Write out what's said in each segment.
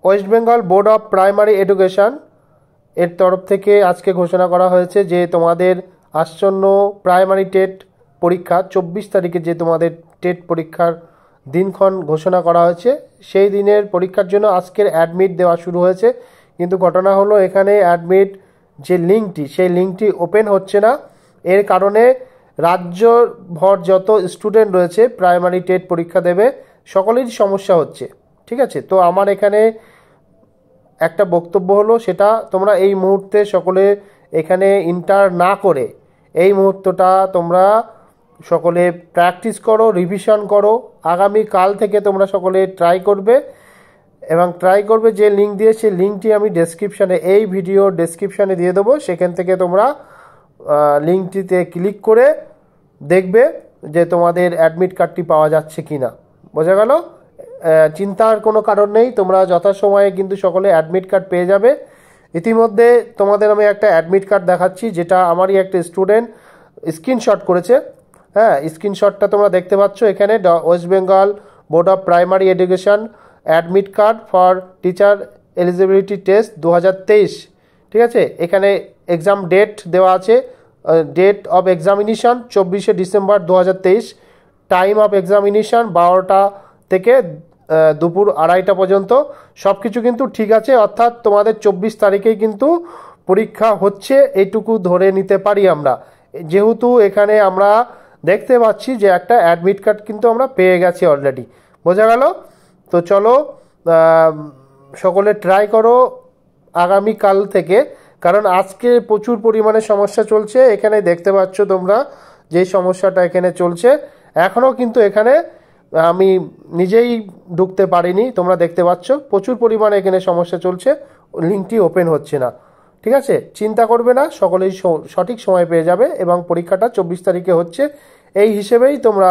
West Bengal board of primary education এর তরফ থেকে আজকে ঘোষণা করা হয়েছে যে তোমাদের আসন্ন প্রাইমারি টেট পরীক্ষা 24 তারিখে যে তোমাদের টেট পরীক্ষার দিনক্ষণ ঘোষণা করা হয়েছে, সেই দিনের পরীক্ষার জন্য আজকের অ্যাডমিট দেওয়া শুরু হয়েছে। কিন্তু ঘটনা হলো এখানে অ্যাডমিট যে লিঙ্কটি, সেই লিঙ্কটি ওপেন হচ্ছে না। এর কারণে রাজ্যভর যত স্টুডেন্ট রয়েছে প্রাইমারি টেট পরীক্ষা দেবে, সকলেরই সমস্যা হচ্ছে। ঠিক আছে, তো আমার এখানে একটা বক্তব্য হলো, সেটা তোমরা এই মুহূর্তে সকলে এখানে ইন্টার না করে এই মুহূর্তটা তোমরা সকলে প্র্যাকটিস করো, রিভিশন করো। আগামী কাল থেকে তোমরা সকলে ট্রাই করবে এবং ট্রাই করবে যে লিঙ্ক দিয়ে, সেই লিঙ্কটি আমি ডেসক্রিপশানে, এই ভিডিওর ডেসক্রিপশানে দিয়ে দেবো। সেখান থেকে তোমরা লিঙ্কটিতে ক্লিক করে দেখবে যে তোমাদের অ্যাডমিট কার্ডটি পাওয়া যাচ্ছে কি না। বোঝা গেল? চিন্তার কোনো কারণ নেই, তোমরা যথাসময়ে কিন্তু সকলে অ্যাডমিট কার্ড পেয়ে যাবে। ইতিমধ্যে তোমাদের আমি একটা অ্যাডমিট কার্ড দেখাচ্ছি, যেটা আমারই একটা স্টুডেন্ট স্ক্রিনশট করেছে। হ্যাঁ, স্ক্রিনশটটা তোমরা দেখতে পাচ্ছ এখানে, West Bengal board of primary education admit card for teacher eligibility test 2023। ঠিক আছে, এখানে এক্সাম ডেট দেওয়া আছে, ডেট অফ এক্সামিনেশন 24শে ডিসেম্বর 2023, টাইম অফ এক্সামিনেশন 12টা থেকে দুপুর 2:30 পর্যন্ত। সব কিছু কিন্তু ঠিক আছে, অর্থাৎ তোমাদের 24 তারিখেই কিন্তু পরীক্ষা হচ্ছে, এইটুকু ধরে নিতে পারি আমরা। যেহেতু এখানে আমরা দেখতে পাচ্ছি যে একটা অ্যাডমিট কার্ড কিন্তু আমরা পেয়ে গেছি অলরেডি। বোঝা গেল? তো চলো সকলে ট্রাই করো আগামীকাল থেকে, কারণ আজকে প্রচুর পরিমাণে সমস্যা চলছে। এখানে দেখতে পাচ্ছ তোমরা যে সমস্যাটা এখানে চলছে, এখনও কিন্তু এখানে আমি নিজেই ঢুকতে পারিনি। তোমরা দেখতে পাচ্ছ প্রচুর পরিমাণে এখানে সমস্যা চলছে, লিঙ্কটি ওপেন হচ্ছে না। ঠিক আছে, চিন্তা করবে না, সকলেই সঠিক সময় পেয়ে যাবে এবং পরীক্ষাটা 24 তারিখে হচ্ছে। এই হিসেবেই তোমরা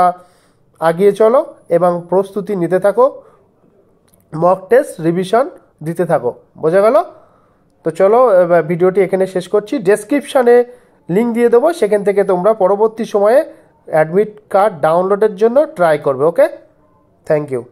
এগিয়ে চলো এবং প্রস্তুতি নিতে থাকো, মক টেস্ট রিভিশন দিতে থাকো। বোঝা গেল? তো চলো ভিডিওটি এখানে শেষ করছি। ডেসক্রিপশানে লিঙ্ক দিয়ে দেবো, সেখান থেকে তোমরা পরবর্তী সময়ে অ্যাডমিট কার্ড ডাউনলোডের জন্য ট্রাই করবে। ওকে, থ্যাংক ইউ।